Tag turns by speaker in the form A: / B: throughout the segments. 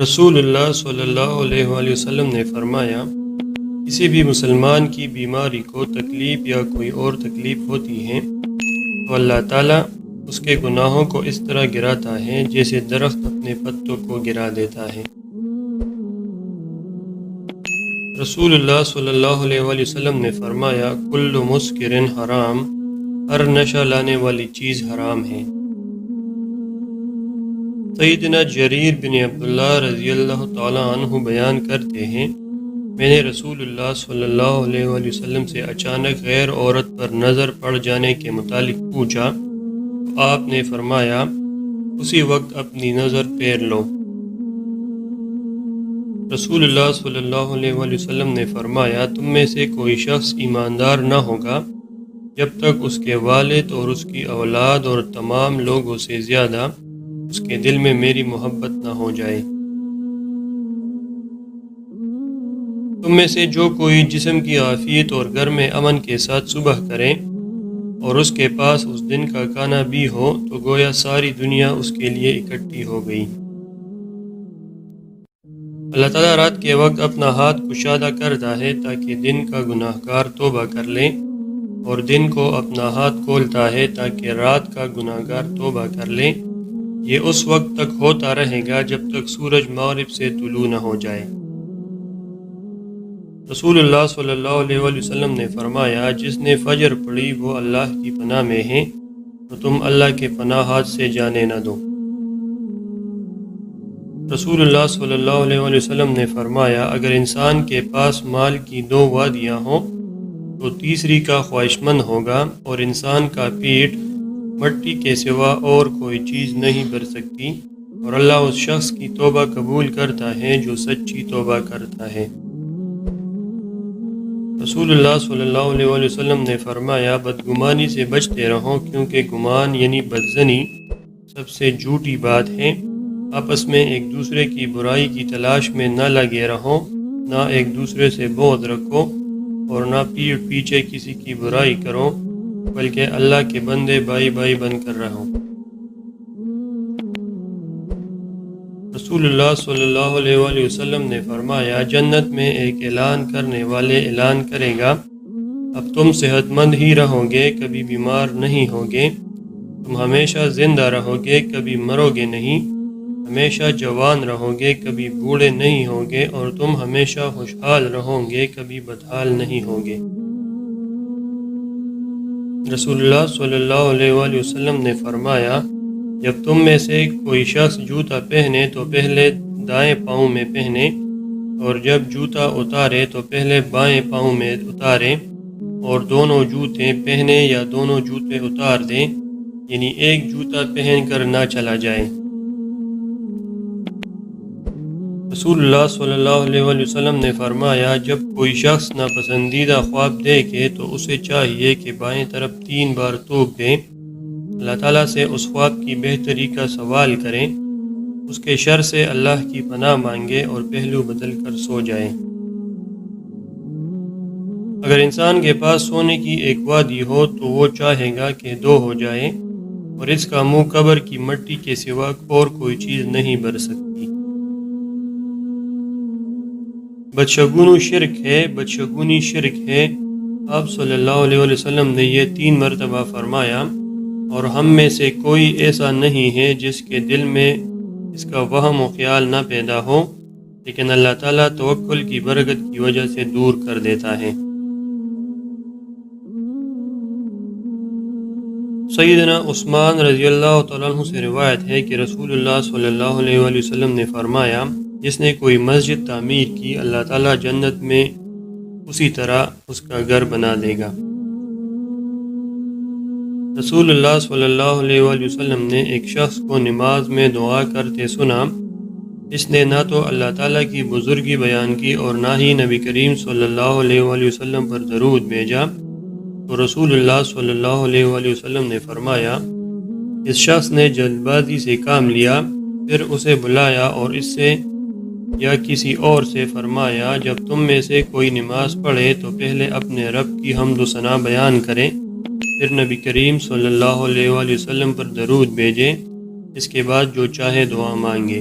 A: رسول اللہ صلی اللہ علیہ وآلہ وسلم نے فرمایا، کسی بھی مسلمان کی بیماری کو تکلیف یا کوئی اور تکلیف ہوتی ہے تو اللہ تعالیٰ اس کے گناہوں کو اس طرح گراتا ہے جیسے درخت اپنے پتوں کو گرا دیتا ہے۔ رسول اللہ صلی اللہ علیہ وآلہ وسلم نے فرمایا، کل مسکر حرام، ہر نشہ لانے والی چیز حرام ہے۔ سیدنا جریر بن عبداللہ رضی اللہ تعالیٰ عنہ بیان کرتے ہیں، میں نے رسول اللہ صلی اللہ علیہ وآلہ وسلم سے اچانک غیر عورت پر نظر پڑ جانے کے متعلق پوچھا تو آپ نے فرمایا، اسی وقت اپنی نظر پھیر لو۔ رسول اللہ صلی اللہ علیہ وآلہ وسلم نے فرمایا، تم میں سے کوئی شخص ایماندار نہ ہوگا جب تک اس کے والد اور اس کی اولاد اور تمام لوگوں سے زیادہ اس کے دل میں میری محبت نہ ہو جائے۔ تم میں سے جو کوئی جسم کی عافیت اور گھر میں امن کے ساتھ صبح کرے اور اس کے پاس اس دن کا کھانا بھی ہو تو گویا ساری دنیا اس کے لیے اکٹھی ہو گئی۔ اللہ تعالیٰ رات کے وقت اپنا ہاتھ کشادہ کرتا ہے تاکہ دن کا گناہ گار توبہ کر لے، اور دن کو اپنا ہاتھ کھولتا ہے تاکہ رات کا گناہ گار توبہ کر لے۔ یہ اس وقت تک ہوتا رہے گا جب تک سورج مغرب سے طلوع نہ ہو جائے۔ رسول اللہ صلی اللہ علیہ وآلہ وسلم نے فرمایا، جس نے فجر پڑھی وہ اللہ کی پناہ میں ہے، تو تم اللہ کے پناہات سے جانے نہ دو۔ رسول اللہ صلی اللہ علیہ وآلہ وسلم نے فرمایا، اگر انسان کے پاس مال کی 2 وادیاں ہوں تو تیسری کا خواہش مند ہوگا، اور انسان کا پیٹ مٹی کے سوا اور کوئی چیز نہیں بھر سکتی، اور اللہ اس شخص کی توبہ قبول کرتا ہے جو سچی توبہ کرتا ہے۔ رسول اللہ صلی اللہ علیہ وآلہ وسلم نے فرمایا، بدگمانی سے بچتے رہو، کیونکہ گمان یعنی بدظنی سب سے جھوٹی بات ہے۔ آپس میں ایک دوسرے کی برائی کی تلاش میں نہ لگے رہو، نہ ایک دوسرے سے بغض رکھو، اور نہ پیٹھ پیچھے کسی کی برائی کرو، بلکہ اللہ کے بندے بھائی بھائی بن کر رہو۔ رسول اللہ صلی اللہ علیہ وآلہ وسلم نے فرمایا، جنت میں ایک اعلان کرنے والے اعلان کرے گا، اب تم صحت مند ہی رہو گے، کبھی بیمار نہیں ہوگے، تم ہمیشہ زندہ رہو گے، کبھی مرو گے نہیں، ہمیشہ جوان رہو گے، کبھی بوڑھے نہیں ہوگے، اور تم ہمیشہ خوشحال رہو گے، کبھی بدحال نہیں ہوگے۔ رسول اللہ صلی اللہ علیہ وآلہ وسلم نے فرمایا، جب تم میں سے کوئی شخص جوتا پہنے تو پہلے دائیں پاؤں میں پہنے، اور جب جوتا اتارے تو پہلے بائیں پاؤں میں اتارے، اور دونوں جوتے پہنے یا دونوں جوتے اتار دیں، یعنی ایک جوتا پہن کر نہ چلا جائے۔ رسول اللہ صلی اللہ علیہ وآلہ وسلم نے فرمایا، جب کوئی شخص ناپسندیدہ خواب دیکھے تو اسے چاہیے کہ بائیں طرف 3 بار تھوک دے، اللہ تعالیٰ سے اس خواب کی بہتری کا سوال کریں، اس کے شر سے اللہ کی پناہ مانگے اور پہلو بدل کر سو جائے۔ اگر انسان کے پاس سونے کی ایک وادی ہو تو وہ چاہے گا کہ 2 ہو جائے، اور اس کا منہ قبر کی مٹی کے سوا اور کوئی چیز نہیں بھر سکتی۔ بدشگونی شرک ہے۔ آپ صلی اللہ علیہ وآلہ وسلم نے یہ 3 مرتبہ فرمایا، اور ہم میں سے کوئی ایسا نہیں ہے جس کے دل میں اس کا وہم و خیال نہ پیدا ہو، لیکن اللہ تعالیٰ توکل کی برکت کی وجہ سے دور کر دیتا ہے۔ سیدنا عثمان رضی اللہ تعالیٰ عنہ سے روایت ہے کہ رسول اللہ صلی اللہ علیہ وآلہ وسلم نے فرمایا، جس نے کوئی مسجد تعمیر کی، اللہ تعالیٰ جنت میں اسی طرح اس کا گھر بنا دے گا۔ رسول اللہ صلی اللہ علیہ وآلہ وسلم نے ایک شخص کو نماز میں دعا کرتے سنا، اس نے نہ تو اللہ تعالیٰ کی بزرگی بیان کی اور نہ ہی نبی کریم صلی اللہ علیہ وآلہ وسلم پر درود بھیجا، تو رسول اللہ صلی اللہ علیہ وآلہ وسلم نے فرمایا، اس شخص نے جلد بازی سے کام لیا، پھر اسے بلایا اور اس سے یا کسی اور سے فرمایا، جب تم میں سے کوئی نماز پڑھے تو پہلے اپنے رب کی حمد و ثنا بیان کرے، پھر نبی کریم صلی اللہ علیہ وآلہ وسلم پر درود بھیجے، اس کے بعد جو چاہے دعا مانگے۔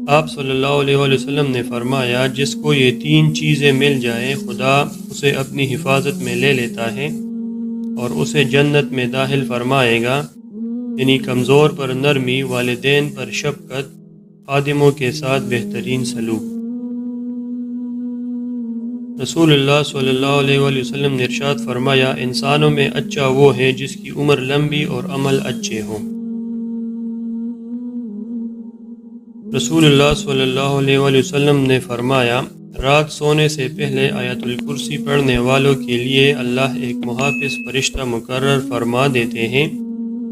A: آپ صلی اللہ علیہ وآلہ وسلم نے فرمایا جس کو یہ 3 چیزیں مل جائیں خدا اسے اپنی حفاظت میں لے لیتا ہے اور اسے جنت میں داخل فرمائے گا، یعنی کمزور پر نرمی، والدین پر شفقت، خادموں کے ساتھ بہترین سلوک۔ رسول اللہ صلی اللہ علیہ وآلہ وسلم نے ارشاد فرمایا انسانوں میں اچھا وہ ہے جس کی عمر لمبی اور عمل اچھے ہوں۔ رسول اللہ صلی اللہ علیہ وآلہ وسلم نے فرمایا رات سونے سے پہلے آیت الکرسی پڑھنے والوں کے لیے اللہ ایک محافظ فرشتہ مقرر فرما دیتے ہیں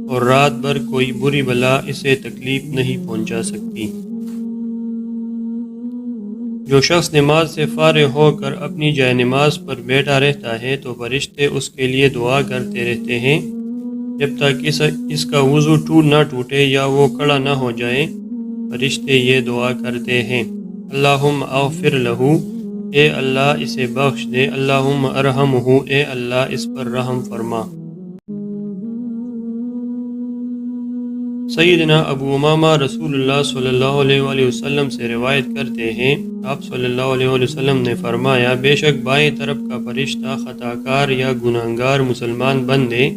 A: اور رات بھر کوئی بری بلا اسے تکلیف نہیں پہنچا سکتی۔ جو شخص نماز سے فارغ ہو کر اپنی جائے نماز پر بیٹھا رہتا ہے تو فرشتے اس کے لیے دعا کرتے رہتے ہیں جب تک اس کا وضو نہ ٹوٹے یا وہ کھڑا نہ ہو جائے۔ فرشتے یہ دعا کرتے ہیں اللہم اغفر لہو، اے اللہ اسے بخش دے، اللہم ارحمہ، اے اللہ اس پر رحم فرما۔ سیدنا ابو امامہ رسول اللہ صلی اللہ علیہ وآلہ وسلم سے روایت کرتے ہیں آپ صلی اللہ علیہ وآلہ وسلم نے فرمایا بے شک بائیں طرف کا فرشتہ خطا کار یا گناہگار مسلمان بندے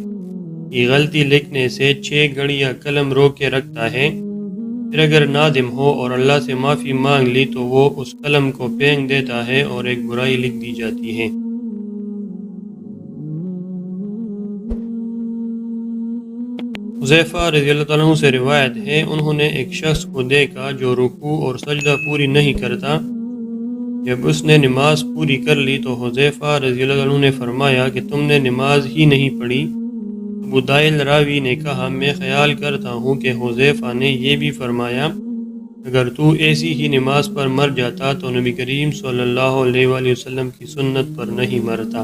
A: کی غلطی لکھنے سے 6 گھڑیاں قلم روک کے رکھتا ہے، پھر اگر نادم ہو اور اللہ سے معافی مانگ لی تو وہ اس قلم کو پھینک دیتا ہے اور ایک برائی لکھ دی جاتی ہے۔ حذیفہ رضی اللہ عنہ سے روایت ہے انہوں نے ایک شخص کو دیکھا جو رکوع اور سجدہ پوری نہیں کرتا۔ جب اس نے نماز پوری کر لی تو حذیفہ رضی اللہ عنہ نے فرمایا کہ تم نے نماز ہی نہیں پڑھی۔ ابو دائل راوی نے کہا میں خیال کرتا ہوں کہ حذیفہ نے یہ بھی فرمایا اگر تو ایسی ہی نماز پر مر جاتا تو نبی کریم صلی اللہ علیہ وآلہ وسلم کی سنت پر نہیں مرتا۔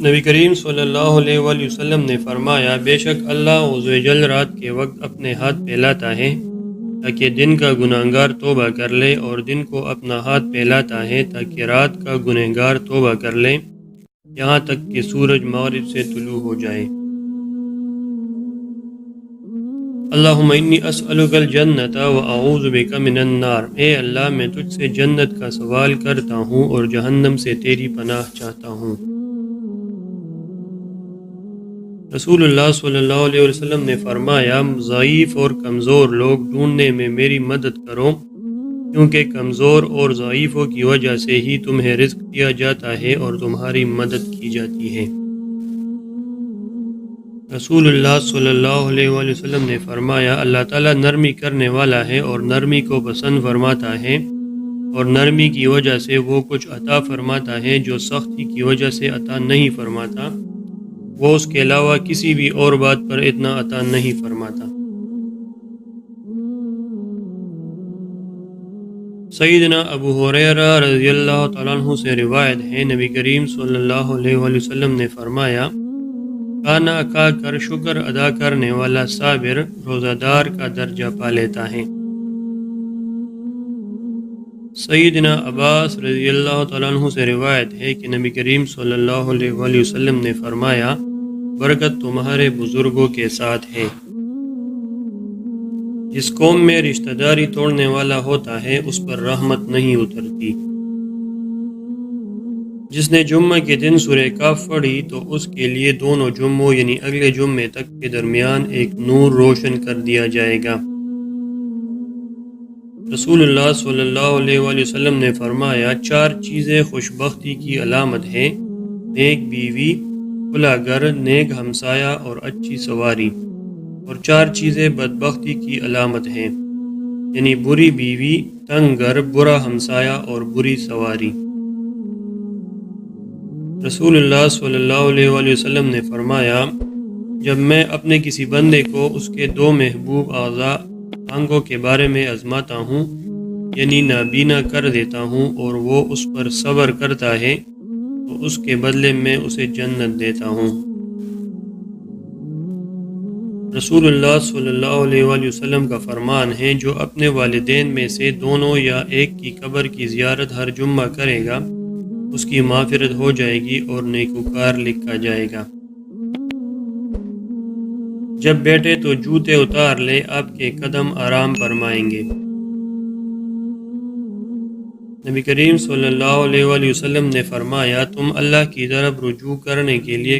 A: نبی کریم صلی اللہ علیہ وآلہ وسلم نے فرمایا بے شک اللہ عز و جل رات کے وقت اپنے ہاتھ پھیلاتا ہے تاکہ دن کا گناہگار توبہ کر لے اور دن کو اپنا ہاتھ پھیلاتا ہے تاکہ رات کا گنہگار توبہ کر لے یہاں تک کہ سورج مغرب سے طلوع ہو جائے۔ اللہم انی اسألک الجنت و اعوذ بک من النار، اے اللہ میں تجھ سے جنت کا سوال کرتا ہوں اور جہنم سے تیری پناہ چاہتا ہوں۔ رسول اللہ صلی اللہ علیہ وسلم نے فرمایا ضعیف اور کمزور لوگ ڈھونڈنے میں میری مدد کرو کیونکہ کمزور اور ضعیفوں کی وجہ سے ہی تمہیں رزق دیا جاتا ہے اور تمہاری مدد کی جاتی ہے۔ رسول اللہ صلی اللہ علیہ وآلہ وسلم نے فرمایا اللہ تعالیٰ نرمی کرنے والا ہے اور نرمی کو پسند فرماتا ہے اور نرمی کی وجہ سے وہ کچھ عطا فرماتا ہے جو سختی کی وجہ سے عطا نہیں فرماتا، وہ اس کے علاوہ کسی بھی اور بات پر اتنا عطا نہیں فرماتا۔ سیدنا ابو ہریرہ رضی اللہ تعالیٰ عنہ سے روایت ہے نبی کریم صلی اللہ علیہ وآلہ وسلم نے فرمایا کھانا کھا کر شکر ادا کرنے والا صابر روزہ دار کا درجہ پا لیتا ہے۔ سیدنا عباس رضی اللہ تعالیٰ عنہ سے روایت ہے کہ نبی کریم صلی اللہ علیہ وآلہ وسلم نے فرمایا برکت تمہارے بزرگوں کے ساتھ ہے۔ جس قوم میں رشتہ داری توڑنے والا ہوتا ہے اس پر رحمت نہیں اترتی۔ جس نے جمعہ کے دن سورہ کہف پڑھی تو اس کے لیے دونوں جمعوں یعنی اگلے جمعے تک کے درمیان ایک نور روشن کر دیا جائے گا۔ رسول اللہ صلی اللہ علیہ وآلہ وسلم نے فرمایا 4 چیزیں خوشبختی کی علامت ہیں، نیک بیوی، کھلا گھر، نیک ہمسایہ اور اچھی سواری، اور 4 چیزیں بدبختی کی علامت ہیں، یعنی بری بیوی، تنگ گھر، برا ہمسایہ اور بری سواری۔ رسول اللہ صلی اللہ علیہ وآلہ وسلم نے فرمایا جب میں اپنے کسی بندے کو اس کے 2 محبوب اعضاء آنکھوں کے بارے میں آزماتا ہوں یعنی نابینا کر دیتا ہوں اور وہ اس پر صبر کرتا ہے تو اس کے بدلے میں اسے جنت دیتا ہوں۔ رسول اللہ صلی اللہ علیہ وآلہ وسلم کا فرمان ہے جو اپنے والدین میں سے دونوں یا ایک کی قبر کی زیارت ہر جمعہ کرے گا اس کی مغفرت ہو جائے گی اور نیکوکار لکھا جائے گا۔ جب بیٹھے تو جوتے اتار لے، آپ کے قدم آرام فرمائیں گے۔ نبی کریم صلی اللہ علیہ وآلہ وسلم نے فرمایا، تم اللہ کی طرف رجوع کرنے کے لیے